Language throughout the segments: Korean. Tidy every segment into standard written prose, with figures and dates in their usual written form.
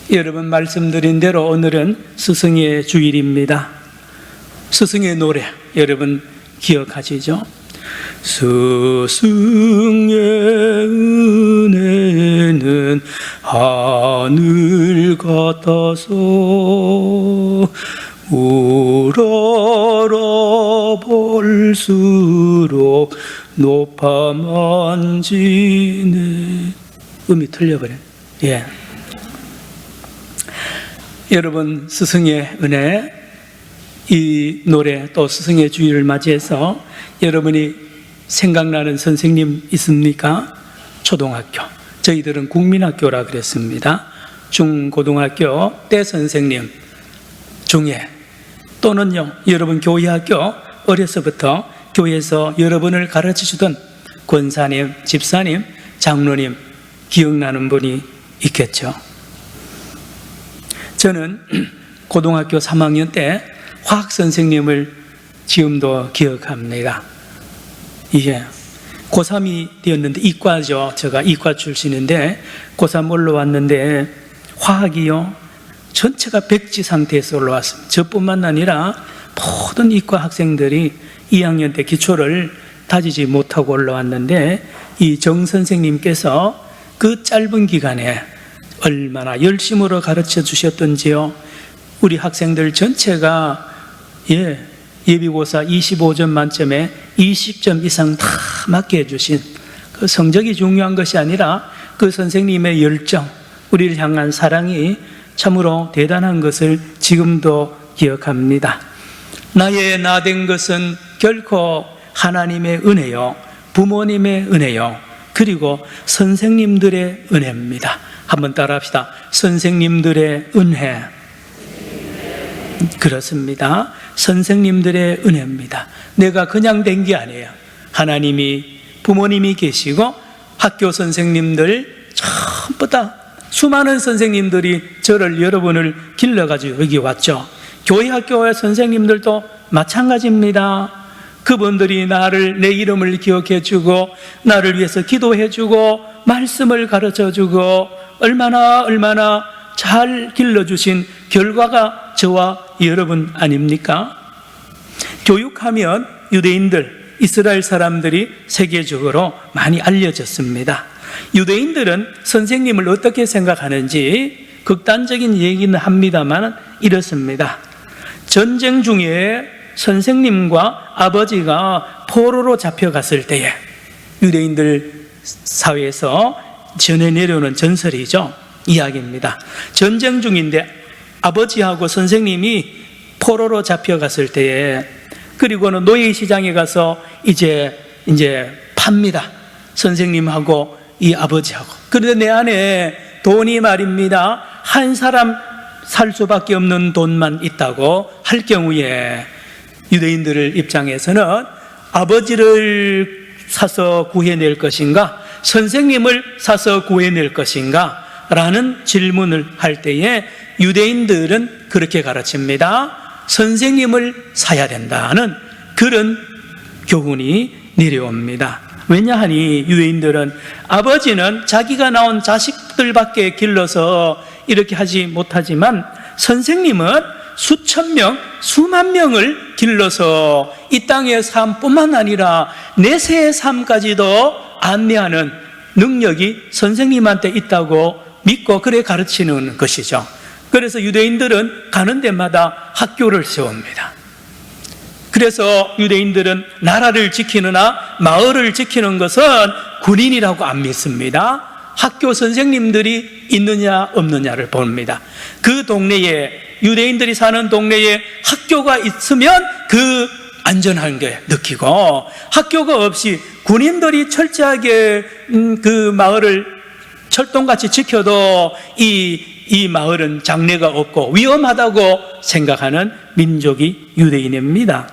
여러분 말씀드린 대로 오늘은 스승의 주일입니다. 스승의 노래 여러분 기억하시죠? 스승의 은혜는 하늘 같아서 우러러 볼수록 높아만 지네. 음이 틀려버렸네. 예. 여러분 스승의 은혜, 이 노래 또 스승의 주일을 맞이해서 여러분이 생각나는 선생님 있습니까? 초등학교, 저희들은 국민학교라 그랬습니다. 중고등학교 때 선생님 중에 또는요 여러분 교회학교 어려서부터 교회에서 여러분을 가르치시던 권사님, 집사님, 장로님 기억나는 분이 있겠죠. 저는 고등학교 3학년 때 화학 선생님을 지금도 기억합니다. 이게 고3이 되었는데 이과죠. 제가 이과 출신인데 고3 올라왔는데 화학이요 전체가 백지 상태에서 올라왔습니다. 저뿐만 아니라 모든 이과 학생들이 2학년 때 기초를 다지지 못하고 올라왔는데 이 정 선생님께서 그 짧은 기간에 얼마나 열심으로 가르쳐 주셨던지요. 우리 학생들 전체가 예비고사 25점 만점에 20점 이상 다 맞게 해주신 그 성적이 중요한 것이 아니라 그 선생님의 열정, 우리를 향한 사랑이 참으로 대단한 것을 지금도 기억합니다. 나의 나된 것은 결코 하나님의 은혜요, 부모님의 은혜요, 그리고 선생님들의 은혜입니다. 한번 따라합시다. 선생님들의 은혜. 그렇습니다. 선생님들의 은혜입니다. 내가 그냥 된 게 아니에요. 하나님이, 부모님이 계시고 학교 선생님들 전부 다 수많은 선생님들이 저를, 여러분을 길러가지고 여기 왔죠. 교회 학교의 선생님들도 마찬가지입니다. 그분들이 나를, 내 이름을 기억해 주고 나를 위해서 기도해 주고 말씀을 가르쳐 주고 얼마나 잘 길러주신 결과가 저와 여러분 아닙니까? 교육하면 유대인들, 이스라엘 사람들이 세계적으로 많이 알려졌습니다. 유대인들은 선생님을 어떻게 생각하는지 극단적인 얘기는 합니다만 이렇습니다. 전쟁 중에 선생님과 아버지가 포로로 잡혀갔을 때에 유대인들 사회에서 전해 내려오는 전설이죠. 이야기입니다. 전쟁 중인데 아버지하고 선생님이 포로로 잡혀갔을 때에, 그리고는 노예시장에 가서 이제 팝니다. 선생님하고 이 아버지하고. 그런데 내 안에 돈이 말입니다. 한 사람 살 수밖에 없는 돈만 있다고 할 경우에 유대인들 입장에서는 아버지를 사서 구해낼 것인가, 선생님을 사서 구해낼 것인가 라는 질문을 할 때에 유대인들은 그렇게 가르칩니다. 선생님을 사야 된다는 그런 교훈이 내려옵니다. 왜냐하니 유대인들은 아버지는 자기가 낳은 자식들밖에 길러서 이렇게 하지 못하지만 선생님은 수천 명, 수만 명을 길러서 이 땅의 삶뿐만 아니라 내세의 삶까지도 안내하는 능력이 선생님한테 있다고 믿고 그래 가르치는 것이죠. 그래서 유대인들은 가는 데마다 학교를 세웁니다. 그래서 유대인들은 나라를 지키느나 마을을 지키는 것은 군인이라고 안 믿습니다. 학교 선생님들이 있느냐 없느냐를 봅니다. 그 동네에, 유대인들이 사는 동네에 학교가 있으면 그 안전한 게 느끼고, 학교가 없이 군인들이 철저하게 그 마을을 철동같이 지켜도 이 마을은 장래가 없고 위험하다고 생각하는 민족이 유대인입니다.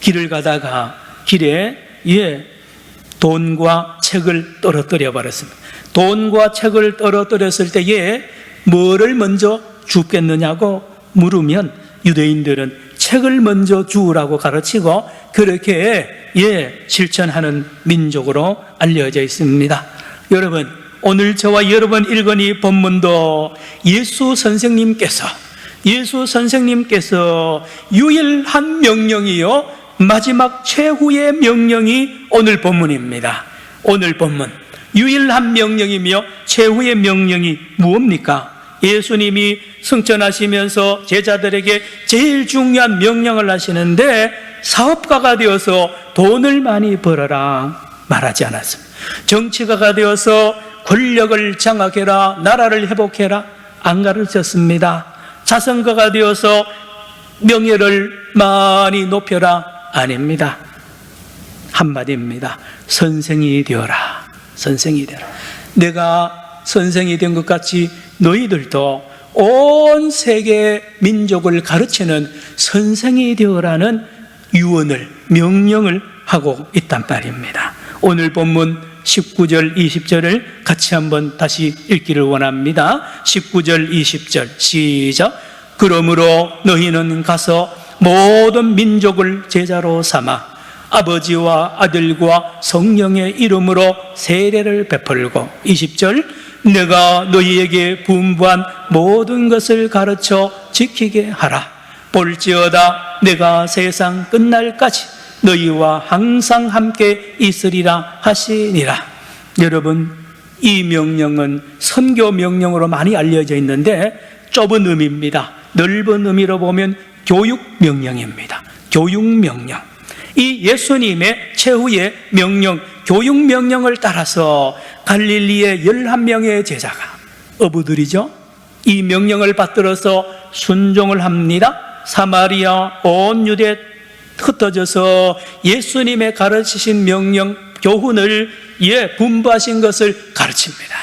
길을 가다가 길에 돈과 책을 떨어뜨려 버렸습니다. 돈과 책을 떨어뜨렸을 때에 뭐를 먼저 줍겠느냐고 물으면 유대인들은 책을 먼저 주우라고 가르치고 그렇게 실천하는 민족으로 알려져 있습니다. 여러분, 오늘 저와 여러분 읽은 이 본문도 예수 선생님께서 유일한 명령이요 마지막 최후의 명령이 오늘 본문입니다. 오늘 본문 유일한 명령이며 최후의 명령이 무엇입니까? 예수님이 승천하시면서 제자들에게 제일 중요한 명령을 하시는데 사업가가 되어서 돈을 많이 벌어라 말하지 않았습니다. 정치가가 되어서 권력을 장악해라, 나라를 회복해라 안 가르쳤습니다. 자선가가 되어서 명예를 많이 높여라 아닙니다. 한마디입니다. 선생이 되어라. 선생이 되어라. 내가 선생이 된 것 같이 너희들도 온 세계 민족을 가르치는 선생이 되어라는 유언을, 명령을 하고 있단 말입니다. 오늘 본문 19절, 20절을 같이 한번 다시 읽기를 원합니다. 19절, 20절 시작. 그러므로 너희는 가서 모든 민족을 제자로 삼아 아버지와 아들과 성령의 이름으로 세례를 베풀고 20절 내가 너희에게 분부한 모든 것을 가르쳐 지키게 하라. 볼지어다 내가 세상 끝날까지 너희와 항상 함께 있으리라 하시니라. 여러분, 이 명령은 선교 명령으로 많이 알려져 있는데 좁은 의미입니다. 넓은 의미로 보면 교육 명령입니다. 교육 명령. 이 예수님의 최후의 명령, 교육 명령을 따라서 갈릴리의 11명의 제자가 어부들이죠. 이 명령을 받들어서 순종을 합니다. 사마리아 온 유대 흩어져서 예수님의 가르치신 명령, 교훈을 분부하신 것을 가르칩니다.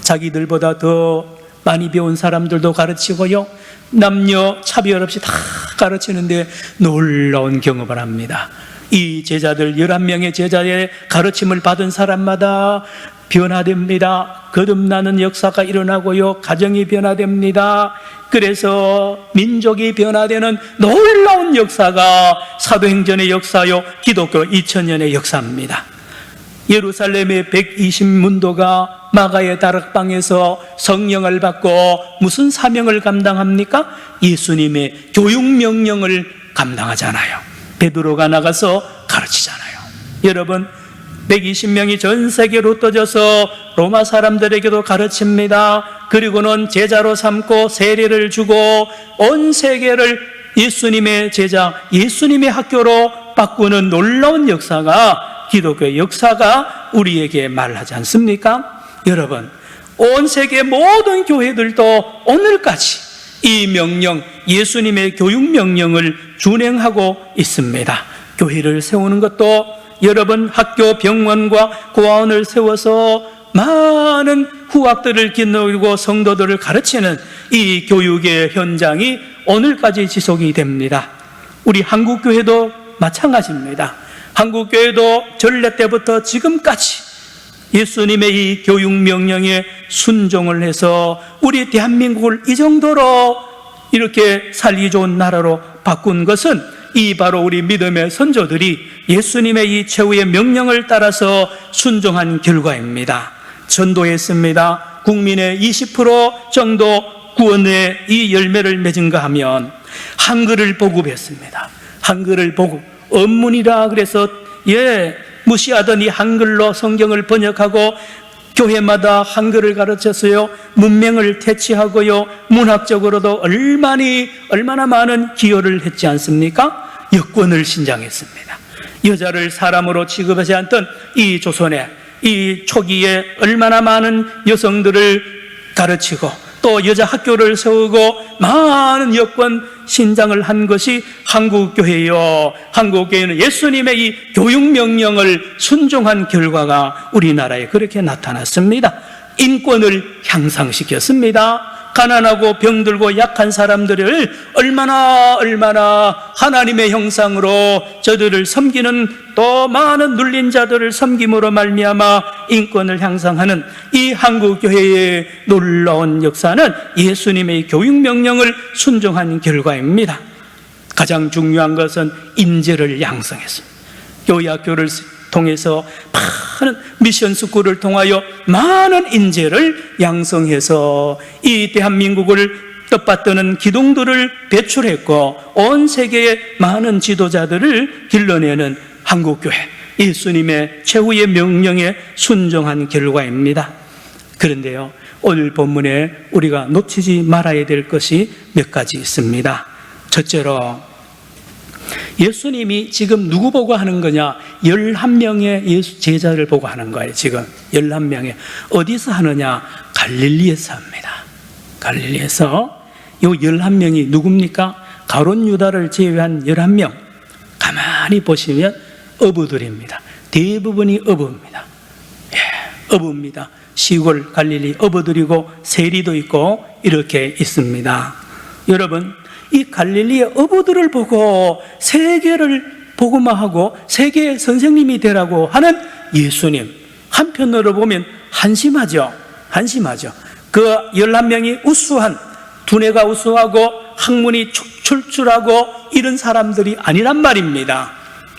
자기들보다 더 많이 배운 사람들도 가르치고요, 남녀 차별 없이 다 가르치는데 놀라운 경험을 합니다. 이 제자들 11명의 제자의 가르침을 받은 사람마다 변화됩니다. 거듭나는 역사가 일어나고요, 가정이 변화됩니다. 그래서 민족이 변화되는 놀라운 역사가 사도행전의 역사요, 기독교 2000년의 역사입니다. 예루살렘의 120문도가 마가의 다락방에서 성령을 받고 무슨 사명을 감당합니까? 예수님의 교육명령을 감당하잖아요. 베드로가 나가서 가르치잖아요. 여러분, 120명이 전 세계로 떠져서 로마 사람들에게도 가르칩니다. 그리고는 제자로 삼고 세례를 주고 온 세계를 예수님의 제자, 예수님의 학교로 바꾸는 놀라운 역사가, 기독교의 역사가 우리에게 말하지 않습니까? 여러분, 온 세계 모든 교회들도 오늘까지 이 명령, 예수님의 교육 명령을 준행하고 있습니다. 교회를 세우는 것도 여러분, 학교, 병원과 고아원을 세워서 많은 후학들을 기르고 성도들을 가르치는 이 교육의 현장이 오늘까지 지속이 됩니다. 우리 한국교회도 마찬가지입니다. 한국교회도 전래 때부터 지금까지 예수님의 이 교육 명령에 순종을 해서 우리 대한민국을 이 정도로 이렇게 살기 좋은 나라로 바꾼 것은 이 바로 우리 믿음의 선조들이 예수님의 이 최후의 명령을 따라서 순종한 결과입니다. 전도했습니다. 국민의 20% 정도 구원의 이 열매를 맺은가 하면 한글을 보급했습니다. 한글을 보급, 언문이라 그래서 무시하던 이 한글로 성경을 번역하고 교회마다 한글을 가르쳤어요. 문맹을 퇴치하고요, 문학적으로도 얼마나 많은 기여를 했지 않습니까? 여권을 신장했습니다. 여자를 사람으로 취급하지 않던 이 조선에, 이 초기에 얼마나 많은 여성들을 가르치고 또 여자 학교를 세우고 많은 여권 신장을 한 것이 한국교회요. 한국교회는 예수님의 이 교육명령을 순종한 결과가 우리나라에 그렇게 나타났습니다. 인권을 향상시켰습니다. 가난하고 병들고 약한 사람들을 얼마나 하나님의 형상으로 저들을 섬기는, 또 많은 눌린 자들을 섬김으로 말미암아 인권을 향상하는 이 한국교회의 놀라운 역사는 예수님의 교육명령을 순종한 결과입니다. 가장 중요한 것은 인재를 양성했습니다. 교회 학교를 통해서 많은 미션 스쿨을 통하여 많은 인재를 양성해서 이 대한민국을 뜻받드는 기둥들을 배출했고 온 세계의 많은 지도자들을 길러내는 한국교회, 예수님의 최후의 명령에 순종한 결과입니다. 그런데요, 오늘 본문에 우리가 놓치지 말아야 될 것이 몇 가지 있습니다. 첫째로 예수님이 지금 누구 보고 하는 거냐? 11명의 예수 제자를 보고 하는 거예요. 지금 11명의. 어디서 하느냐? 갈릴리에서 합니다. 갈릴리에서. 이 11명이 누굽니까? 가룟 유다를 제외한 11명. 가만히 보시면 어부들입니다. 대부분이 어부입니다. 어부입니다. 시골 갈릴리 어부들이고 세리도 있고 이렇게 있습니다. 여러분, 이 갈릴리의 어부들을 보고 세계를 복음화하고 세계의 선생님이 되라고 하는 예수님, 한편으로 보면 한심하죠. 그 11명이 우수한, 두뇌가 우수하고 학문이 출출하고 이런 사람들이 아니란 말입니다.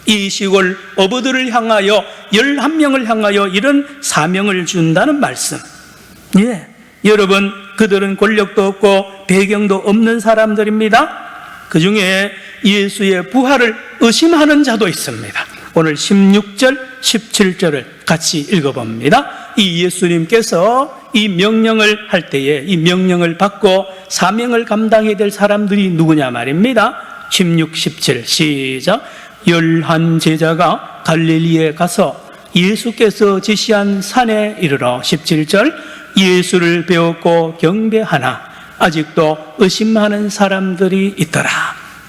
이 시골 어부들을 향하여 11명을 향하여 이런 사명을 준다는 말씀. 여러분, 그들은 권력도 없고 배경도 없는 사람들입니다. 그 중에 예수의 부활을 의심하는 자도 있습니다. 오늘 16절, 17절을 같이 읽어봅니다. 이 예수님께서 이 명령을 할 때에 이 명령을 받고 사명을 감당해야 될 사람들이 누구냐 말입니다. 16, 17 시작. 11 제자가 갈릴리에 가서 예수께서 지시한 산에 이르러 17절 예수를 배웠고 경배하나 아직도 의심하는 사람들이 있더라.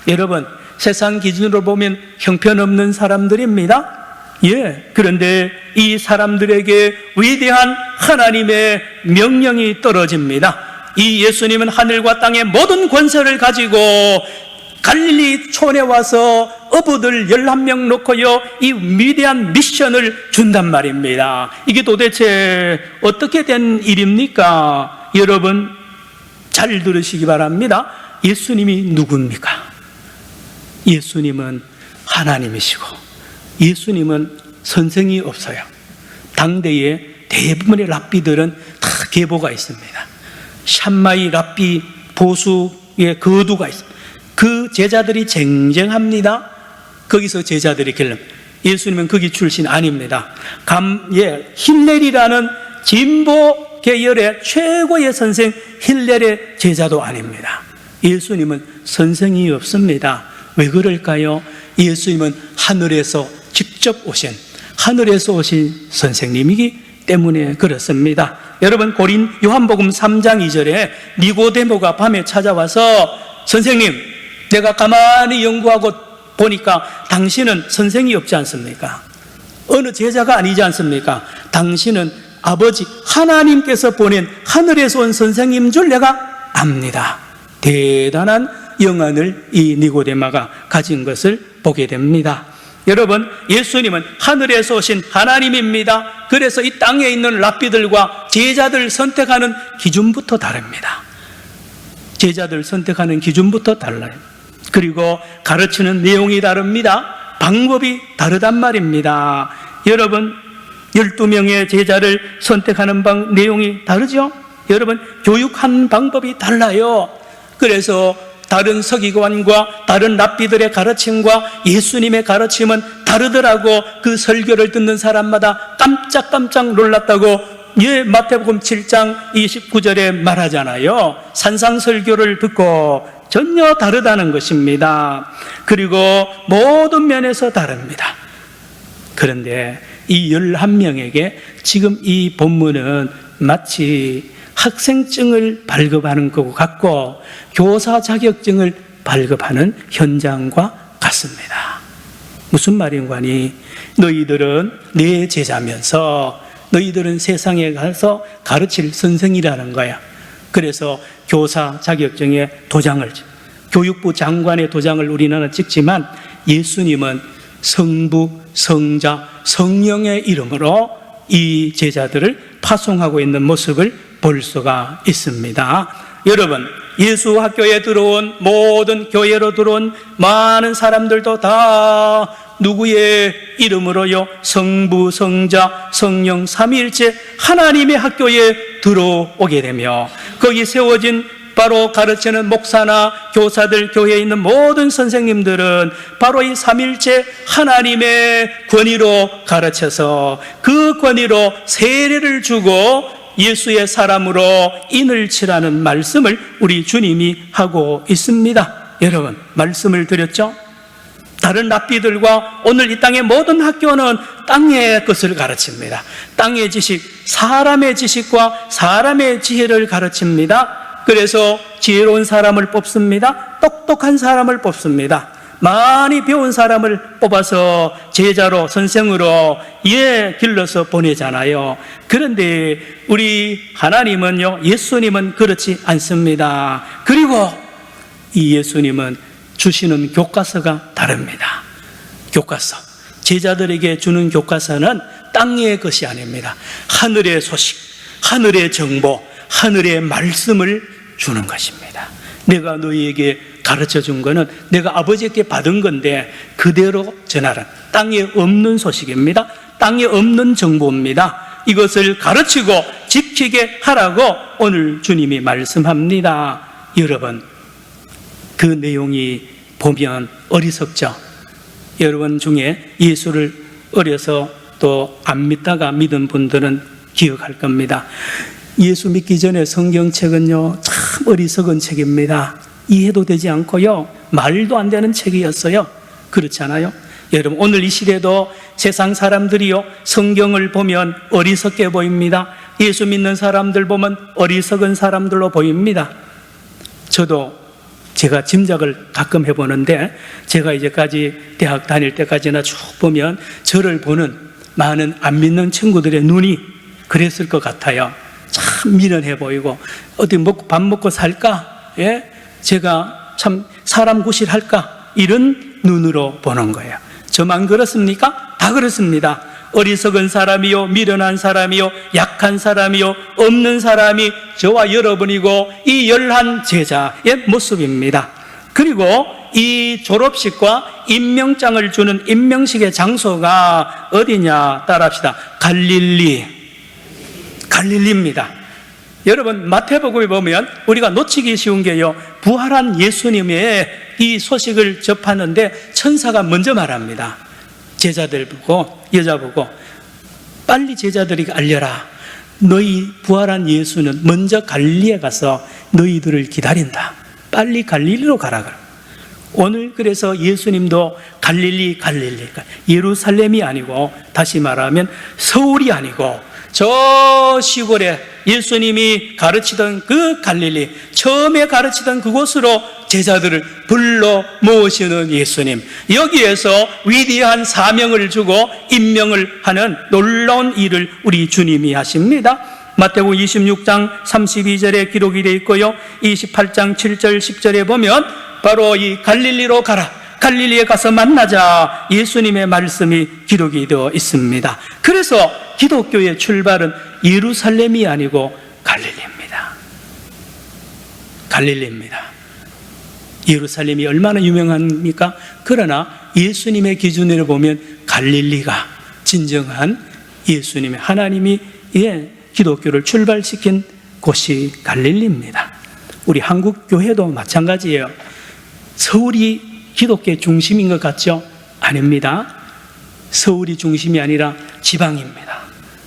여러분, 세상 기준으로 보면 형편없는 사람들입니다. 그런데 이 사람들에게 위대한 하나님의 명령이 떨어집니다. 이 예수님은 하늘과 땅의 모든 권세를 가지고 갈릴리 촌에 와서 어부들 11명 놓고요, 이 위대한 미션을 준단 말입니다. 이게 도대체 어떻게 된 일입니까? 여러분, 잘 들으시기 바랍니다. 예수님이 누굽니까? 예수님은 하나님이시고 예수님은 선생이 없어요. 당대의 대부분의 랍비들은 다 계보가 있습니다. 샴마이 랍비 보수의 거두가 있습니다. 그 제자들이 쟁쟁합니다. 거기서 제자들이 결론. 예수님은 거기 출신 아닙니다. 힐렐이라는 진보 계열의 최고의 선생 힐렐의 제자도 아닙니다. 예수님은 선생이 없습니다. 왜 그럴까요? 예수님은 하늘에서 직접 오신, 하늘에서 오신 선생님이기 때문에 그렇습니다. 여러분, 요한복음 3장 2절에 니고데모가 밤에 찾아와서 선생님, 내가 가만히 연구하고 보니까 당신은 선생이 없지 않습니까? 어느 제자가 아니지 않습니까? 당신은 아버지 하나님께서 보낸 하늘에서 온 선생님인 줄 내가 압니다. 대단한 영안을 이 니고데마가 가진 것을 보게 됩니다. 여러분, 예수님은 하늘에서 오신 하나님입니다. 그래서 이 땅에 있는 랍비들과 제자들 선택하는 기준부터 다릅니다. 제자들 선택하는 기준부터 달라요. 그리고 가르치는 내용이 다릅니다. 방법이 다르단 말입니다. 여러분, 12명의 제자를 선택하는 내용이 다르죠? 여러분, 교육한 방법이 달라요. 그래서 다른 서기관과 다른 랍비들의 가르침과 예수님의 가르침은 다르더라고. 그 설교를 듣는 사람마다 깜짝깜짝 놀랐다고 마태복음 7장 29절에 말하잖아요. 산상설교를 듣고 전혀 다르다는 것입니다. 그리고 모든 면에서 다릅니다. 그런데 이 11명에게 지금 이 본문은 마치 학생증을 발급하는 것 같고 교사 자격증을 발급하는 현장과 같습니다. 무슨 말인가니? 너희들은 내 제자면서 너희들은 세상에 가서 가르칠 선생이라는 거야. 그래서 교사 자격증에 도장을, 교육부 장관의 도장을 우리나라 찍지만 예수님은 성부, 성자, 성령의 이름으로 이 제자들을 파송하고 있는 모습을 볼 수가 있습니다. 여러분, 예수 학교에 들어온 모든 교회로 들어온 많은 사람들도 다 누구의 이름으로요? 성부, 성자, 성령 삼위일체 하나님의 학교에 들어오게 되며 거기 세워진 바로 가르치는 목사나 교사들, 교회에 있는 모든 선생님들은 바로 이 삼일체 하나님의 권위로 가르쳐서 그 권위로 세례를 주고 예수의 사람으로 인을 치라는 말씀을 우리 주님이 하고 있습니다. 여러분, 말씀을 드렸죠? 다른 랍비들과 오늘 이 땅의 모든 학교는 땅의 것을 가르칩니다. 땅의 지식, 사람의 지식과 사람의 지혜를 가르칩니다. 그래서 지혜로운 사람을 뽑습니다. 똑똑한 사람을 뽑습니다. 많이 배운 사람을 뽑아서 제자로, 선생으로 길러서 보내잖아요. 그런데 우리 하나님은요, 예수님은 그렇지 않습니다. 그리고 이 예수님은 주시는 교과서가 다릅니다. 교과서, 제자들에게 주는 교과서는 땅의 것이 아닙니다. 하늘의 소식, 하늘의 정보, 하늘의 말씀을 주는 것입니다. 내가 너희에게 가르쳐 준 거는 내가 아버지께 받은 건데 그대로 전하라. 땅에 없는 소식입니다. 땅에 없는 정보입니다. 이것을 가르치고 지키게 하라고 오늘 주님이 말씀합니다. 여러분, 그 내용이 보면 어리석죠? 여러분 중에 예수를 어려서 또 안 믿다가 믿은 분들은 기억할 겁니다. 예수 믿기 전에 성경책은요, 참 어리석은 책입니다. 이해도 되지 않고요, 말도 안 되는 책이었어요. 그렇지 않아요? 여러분, 오늘 이 시대도 세상 사람들이요, 성경을 보면 어리석게 보입니다. 예수 믿는 사람들 보면 어리석은 사람들로 보입니다. 저도 제가 짐작을 가끔 해보는데, 제가 이제까지 대학 다닐 때까지나 쭉 보면 저를 보는 많은 안 믿는 친구들의 눈이 그랬을 것 같아요. 참 미련해 보이고, 어디 밥 먹고 살까? 제가 참 사람 구실할까? 이런 눈으로 보는 거예요. 저만 그렇습니까? 다 그렇습니다. 어리석은 사람이요, 미련한 사람이요, 약한 사람이요, 없는 사람이 저와 여러분이고 이 열한 제자의 모습입니다. 그리고 이 졸업식과 임명장을 주는 임명식의 장소가 어디냐? 따라합시다. 갈릴리입니다. 여러분, 마태복음에 보면 우리가 놓치기 쉬운 게요, 부활한 예수님의 이 소식을 접하는데 천사가 먼저 말합니다. 제자들 보고, 여자 보고, 빨리 제자들에게 알려라. 너희 부활한 예수는 먼저 갈릴리에 가서 너희들을 기다린다. 빨리 갈릴리로 가라. 오늘 그래서 예수님도 갈릴리, 예루살렘이 아니고, 다시 말하면 서울이 아니고 저 시골에 예수님이 가르치던 그 갈릴리, 처음에 가르치던 그곳으로 제자들을 불러 모으시는 예수님, 여기에서 위대한 사명을 주고 임명을 하는 놀라운 일을 우리 주님이 하십니다. 마태복음 26장 32절에 기록이 되어 있고요, 28장 7절 10절에 보면 바로 이 갈릴리로 가라, 갈릴리에 가서 만나자, 예수님의 말씀이 기록이 되어 있습니다. 그래서 기독교의 출발은 예루살렘이 아니고 갈릴리입니다. 예루살렘이 얼마나 유명합니까? 그러나 예수님의 기준으로 보면 갈릴리가 진정한 예수님의, 하나님이 기독교를 출발시킨 곳이 갈릴리입니다. 우리 한국 교회도 마찬가지예요. 서울이 기독교의 중심인 것 같죠? 아닙니다. 서울이 중심이 아니라 지방입니다.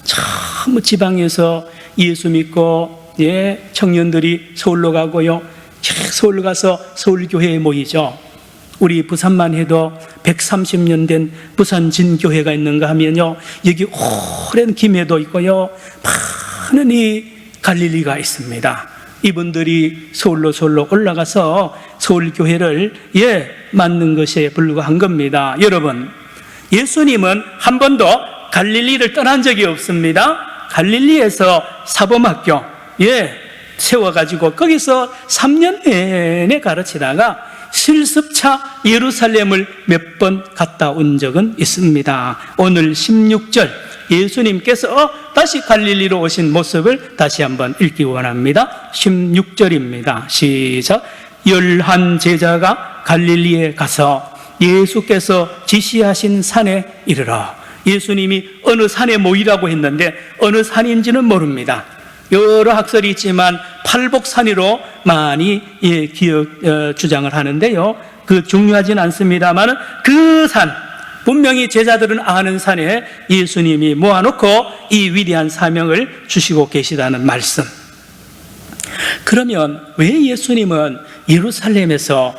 참 지방에서 예수 믿고 청년들이 서울로 가고요, 서울 가서 서울교회에 모이죠. 우리 부산만 해도 130년 된 부산 진교회가 있는가 하면요, 여기 오랜 김해도 있고요, 많은 이 갈릴리가 있습니다. 이분들이 서울로 올라가서 서울교회를 만든 것에 불과한 겁니다. 여러분, 예수님은 한 번도 갈릴리를 떠난 적이 없습니다. 갈릴리에서 사범학교 세워가지고 거기서 3년 내내 가르치다가 실습차 예루살렘을 몇 번 갔다 온 적은 있습니다. 오늘 16절 예수님께서 다시 갈릴리로 오신 모습을 다시 한번 읽기 원합니다. 16절입니다. 시작. 11 제자가 갈릴리에 가서 예수께서 지시하신 산에 이르러. 예수님이 어느 산에 모이라고 했는데 어느 산인지는 모릅니다. 여러 학설이 있지만 팔복산이로 많이 주장을 하는데요. 그 중요하진 않습니다만 그 산, 분명히 제자들은 아는 산에 예수님이 모아놓고 이 위대한 사명을 주시고 계시다는 말씀. 그러면 왜 예수님은 예루살렘에서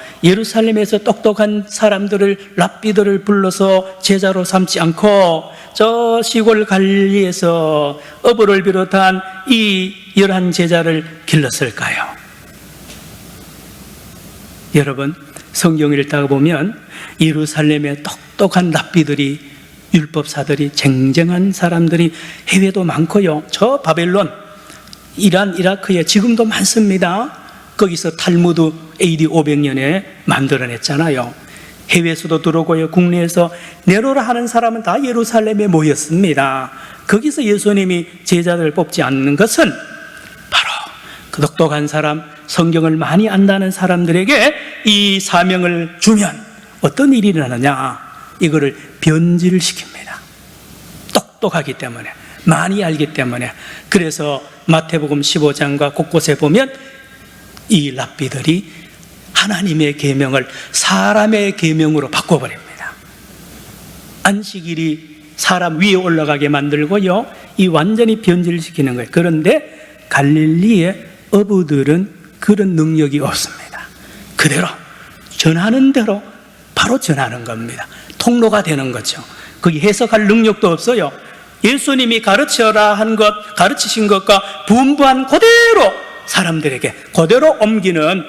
똑똑한 사람들을, 랍비들을 불러서 제자로 삼지 않고 저 시골 갈릴리에서 어부를 비롯한 이 11 제자를 길렀을까요? 여러분, 성경을 읽다가 보면 예루살렘에 똑똑한 랍비들이, 율법사들이, 쟁쟁한 사람들이 해외도 많고요. 저 바벨론, 이란, 이라크에 지금도 많습니다. 거기서 탈무드 AD 500년에 만들어냈잖아요. 해외에서도 들어오고요. 국내에서 네로라 하는 사람은 다 예루살렘에 모였습니다. 거기서 예수님이 제자들을 뽑지 않는 것은 바로 그 똑똑한 사람, 성경을 많이 안다는 사람들에게 이 사명을 주면 어떤 일이 일어나느냐, 이거를 변질시킵니다. 똑똑하기 때문에, 많이 알기 때문에. 그래서 마태복음 15장과 곳곳에 보면 이 랍비들이 하나님의 계명을 사람의 계명으로 바꿔버립니다. 안식일이 사람 위에 올라가게 만들고요, 이 완전히 변질시키는 거예요. 그런데 갈릴리의 어부들은 그런 능력이 없습니다. 그대로 전하는 대로 바로 전하는 겁니다. 통로가 되는 거죠. 거기 해석할 능력도 없어요. 예수님이 가르쳐라 한 것, 가르치신 것과 분부한 그대로 사람들에게 그대로 옮기는.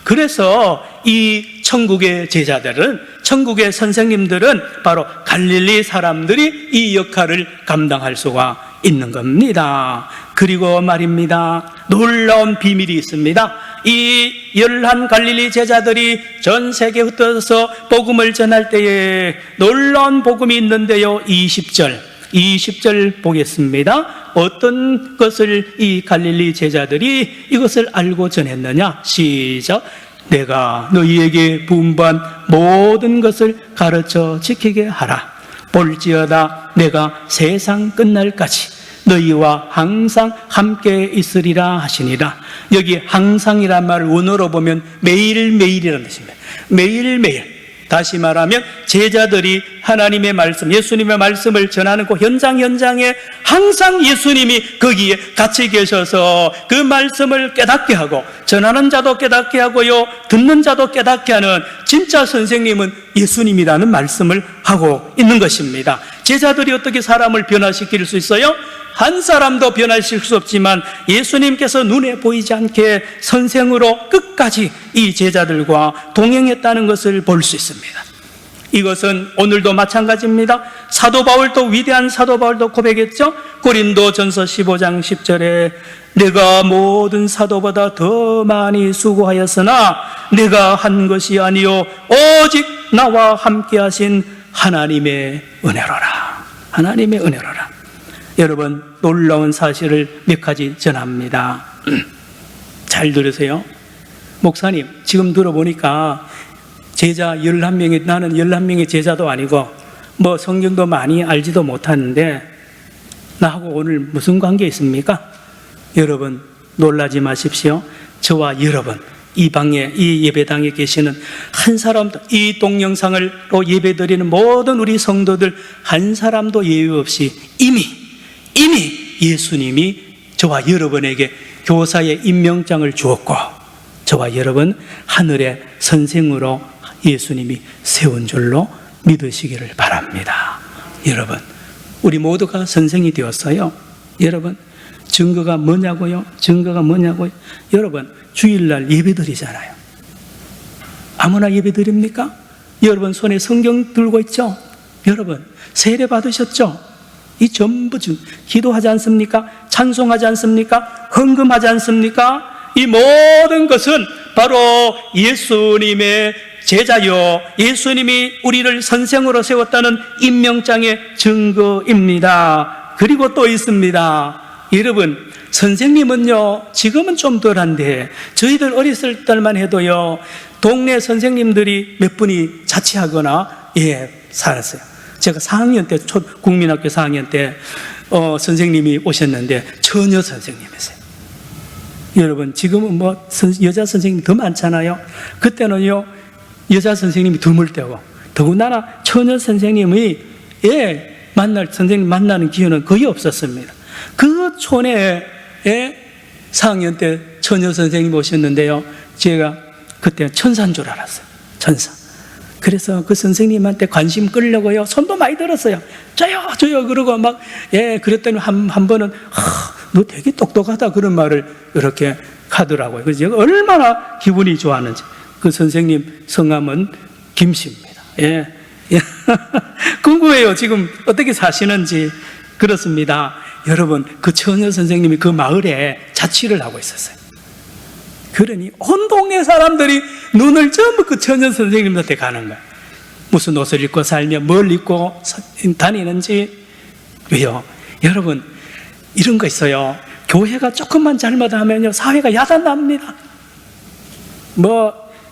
그래서 이 천국의 제자들은, 천국의 선생님들은 바로 갈릴리 사람들이 이 역할을 감당할 수가 있는 겁니다. 그리고 말입니다, 놀라운 비밀이 있습니다. 이 11 갈릴리 제자들이 전 세계에 흩어져서 복음을 전할 때에 놀라운 복음이 있는데요. 20절 보겠습니다. 어떤 것을 이 갈릴리 제자들이 이것을 알고 전했느냐? 시작. 내가 너희에게 분부한 모든 것을 가르쳐 지키게 하라. 볼지어다 내가 세상 끝날까지 너희와 항상 함께 있으리라 하시니라. 여기 항상이란 말을 원어로 보면 매일매일이라는 뜻입니다. 매일매일. 다시 말하면 제자들이 하나님의 말씀, 예수님의 말씀을 전하는 그 현장에 항상 예수님이 거기에 같이 계셔서 그 말씀을 깨닫게 하고, 전하는 자도 깨닫게 하고요, 듣는 자도 깨닫게 하는 진짜 선생님은 예수님이라는 말씀을 하고 있는 것입니다. 제자들이 어떻게 사람을 변화시킬 수 있어요? 한 사람도 변화시킬 수 없지만 예수님께서 눈에 보이지 않게 선생으로 끝까지 이 제자들과 동행했다는 것을 볼 수 있습니다. 이것은 오늘도 마찬가지입니다. 사도 바울도, 위대한 사도 바울도 고백했죠. 고린도전서 15장 10절에 내가 모든 사도보다 더 많이 수고하였으나 내가 한 것이 아니요 오직 나와 함께 하신 하나님의 은혜로라. 하나님의 은혜로라. 여러분, 놀라운 사실을 몇 가지 전합니다. 잘 들으세요. 목사님, 지금 들어보니까 제자 11명이, 나는 11명의 제자도 아니고 뭐 성경도 많이 알지도 못하는데 나하고 오늘 무슨 관계 있습니까? 여러분, 놀라지 마십시오. 저와 여러분, 이 방에, 이 예배당에 계시는 한 사람도, 이 동영상으로 예배드리는 모든 우리 성도들 한 사람도 예외 없이 이미 예수님이 저와 여러분에게 교사의 임명장을 주었고, 저와 여러분 하늘의 선생으로 예수님이 세운 줄로 믿으시기를 바랍니다. 여러분, 우리 모두가 선생이 되었어요. 여러분, 증거가 뭐냐고요? 여러분, 주일날 예배드리잖아요. 아무나 예배드립니까? 여러분 손에 성경 들고 있죠? 여러분, 세례 받으셨죠? 이 전부 기도하지 않습니까? 찬송하지 않습니까? 헌금하지 않습니까? 이 모든 것은 바로 예수님의 제자요, 예수님이 우리를 선생으로 세웠다는 임명장의 증거입니다. 그리고 또 있습니다. 여러분, 선생님은요, 지금은 좀 덜한데 저희들 어렸을 때만 해도요, 동네 선생님들이 몇 분이 자취하거나 살았어요. 제가 4학년 때, 국민학교 4학년 때 선생님이 오셨는데 처녀 선생님이세요. 여러분, 지금은 뭐 여자 선생님이 더 많잖아요. 그때는요, 여자 선생님이 드물 때고, 더군다나 처녀 선생님이 선생님 만나는 기회는 거의 없었습니다. 그 촌에 4학년 때 처녀 선생님 오셨는데요, 제가 그때 천사인 줄 알았어요. 천사. 그래서 그 선생님한테 관심 끌려고요, 손도 많이 들었어요. 저요 그러고 막 그랬더니 한 번은 너 되게 똑똑하다 그런 말을 이렇게 하더라고요. 그래서 제가 얼마나 기분이 좋았는지. 그 선생님 성함은 김씨입니다. 궁금해요. 지금 어떻게 사시는지. 그렇습니다. 여러분, 그 처녀 선생님이 그 마을에 자취를 하고 있었어요. 그러니 온 동네 사람들이 눈을 전부 그 처녀 선생님한테 가는 거예요. 무슨 옷을 입고 살며 뭘 입고 다니는지. 왜요? 여러분, 이런 거 있어요. 교회가 조금만 잘못하면요, 사회가 야단납니다.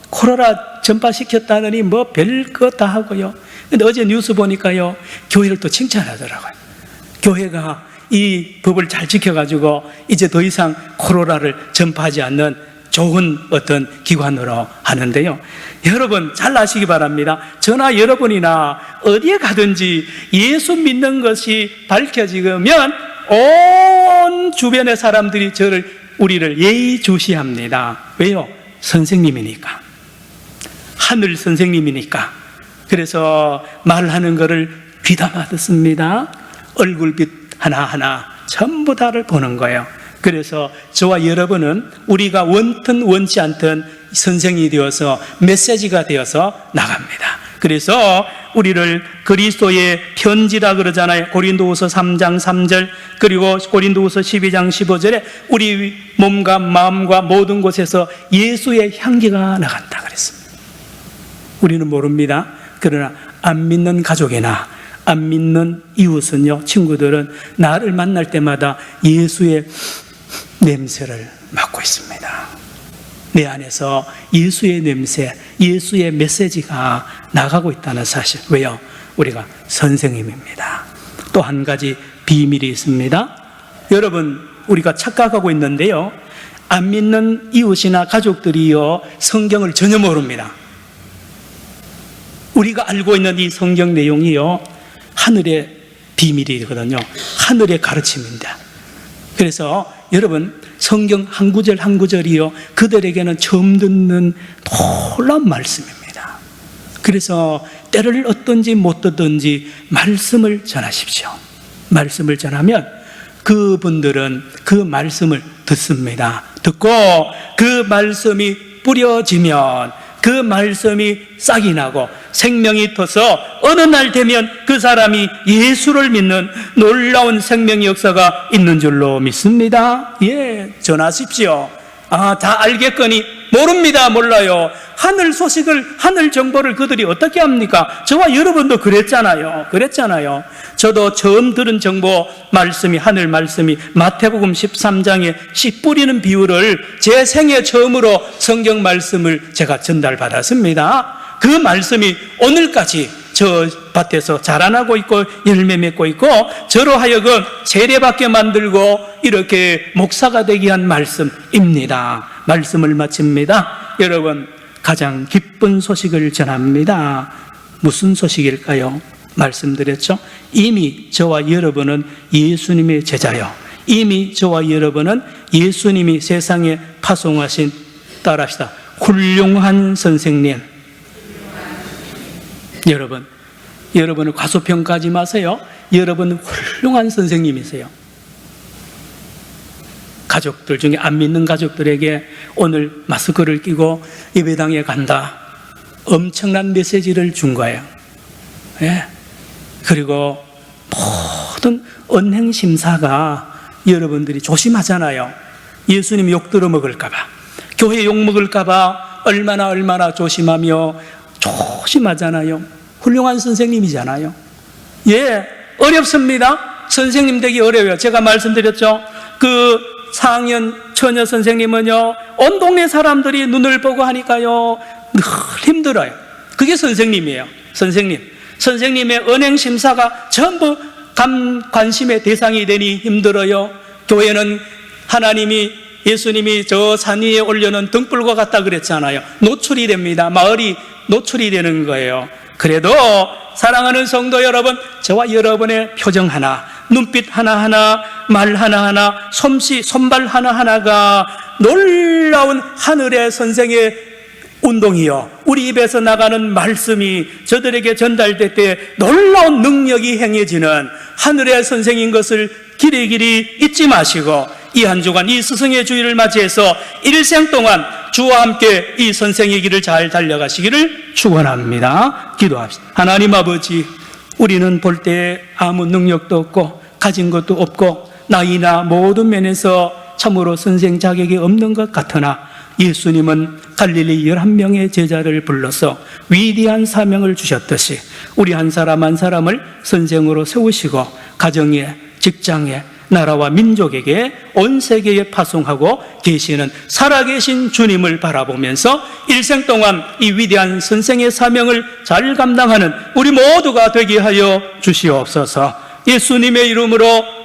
코로나 전파시켰다느니 별거 다 하고요. 근데 어제 뉴스 보니까요, 교회를 또 칭찬하더라고요. 교회가 이 법을 잘 지켜가지고 이제 더 이상 코로나를 전파하지 않는 좋은 어떤 기관으로 하는데요. 여러분 잘 아시기 바랍니다. 저나 여러분이나 어디에 가든지 예수 믿는 것이 밝혀지면 온 주변의 사람들이 우리를 예의주시합니다. 왜요? 선생님이니까. 하늘 선생님이니까. 그래서 말하는 것을 귀담아 듣습니다. 얼굴빛 하나하나 전부 다를 보는 거예요. 그래서 저와 여러분은 우리가 원든 원치 않든 선생이 되어서 메시지가 되어서 나갑니다. 그래서 우리를 그리스도의 편지라 그러잖아요. 고린도후서 3장 3절, 그리고 고린도후서 12장 15절에 우리 몸과 마음과 모든 곳에서 예수의 향기가 나간다 그랬습니다. 우리는 모릅니다. 그러나 안 믿는 가족이나 안 믿는 이웃은요, 친구들은 나를 만날 때마다 예수의 냄새를 맡고 있습니다. 내 안에서 예수의 냄새, 예수의 메시지가 나가고 있다는 사실. 왜요? 우리가 선생님입니다. 또 한 가지 비밀이 있습니다. 여러분, 우리가 착각하고 있는데요, 안 믿는 이웃이나 가족들이요, 성경을 전혀 모릅니다. 우리가 알고 있는 이 성경 내용이요, 하늘의 비밀이거든요. 하늘의 가르침입니다. 그래서 여러분, 성경 한 구절 한 구절이요, 그들에게는 처음 듣는 놀라운 말씀입니다. 그래서 때를 얻든지 못 듣든지 말씀을 전하십시오. 말씀을 전하면 그분들은 그 말씀을 듣습니다. 듣고 그 말씀이 뿌려지면 그 말씀이 싹이 나고 생명이 터서 어느 날 되면 그 사람이 예수를 믿는 놀라운 생명의 역사가 있는 줄로 믿습니다. 전하십시오. 다 알겠거니 모릅니다. 몰라요. 하늘 소식을, 하늘 정보를 그들이 어떻게 합니까? 저와 여러분도 그랬잖아요. 저도 처음 들은 정보 말씀이, 하늘 말씀이 마태복음 13장에 씨 뿌리는 비유를 제 생애 처음으로 성경 말씀을 제가 전달받았습니다. 그 말씀이 오늘까지 저 밭에서 자라나고 있고 열매 맺고 있고, 저로 하여금 세례받게 만들고 이렇게 목사가 되게 한 말씀입니다. 말씀을 마칩니다. 여러분, 가장 기쁜 소식을 전합니다. 무슨 소식일까요? 말씀드렸죠? 이미 저와 여러분은 예수님의 제자요, 이미 저와 여러분은 예수님이 세상에 파송하신, 따라합시다, 훌륭한 선생님. 여러분은 과소평가하지 마세요. 여러분은 훌륭한 선생님이세요. 가족들 중에 안 믿는 가족들에게 오늘 마스크를 끼고 예배당에 간다, 엄청난 메시지를 준 거예요. 그리고 모든 언행심사가 여러분들이 조심하잖아요. 예수님 욕 들어먹을까봐, 교회 욕 먹을까봐 얼마나 조심하며 조심하잖아요. 훌륭한 선생님이잖아요. 어렵습니다. 선생님 되기 어려워요. 제가 말씀드렸죠. 그 4학년 처녀 선생님은요, 온 동네 사람들이 눈을 보고 하니까요, 늘 힘들어요. 그게 선생님이에요. 선생님의 은행 심사가 전부 관심의 대상이 되니 힘들어요. 교회는 예수님이 저 산 위에 올려놓은 등불과 같다 그랬잖아요. 노출이 됩니다. 마을이 노출이 되는 거예요. 그래도 사랑하는 성도 여러분, 저와 여러분의 표정 하나, 눈빛 하나하나, 말 하나하나, 손발 하나하나가 놀라운 하늘의 선생의 운동이요, 우리 입에서 나가는 말씀이 저들에게 전달될 때 놀라운 능력이 행해지는 하늘의 선생인 것을 길이길이 잊지 마시고, 이 한 주간 이 스승의 주일을 맞이해서 일생 동안 주와 함께 이 선생의 길을 잘 달려가시기를 축원합니다. 기도합시다. 하나님 아버지, 우리는 볼 때 아무 능력도 없고 가진 것도 없고 나이나 모든 면에서 참으로 선생 자격이 없는 것 같으나, 예수님은 갈릴리 11명의 제자를 불러서 위대한 사명을 주셨듯이 우리 한 사람 한 사람을 선생으로 세우시고 가정에, 직장에, 나라와 민족에게 온 세계에 파송하고 계시는 살아계신 주님을 바라보면서 일생 동안 이 위대한 선생의 사명을 잘 감당하는 우리 모두가 되게 하여 주시옵소서. 예수님의 이름으로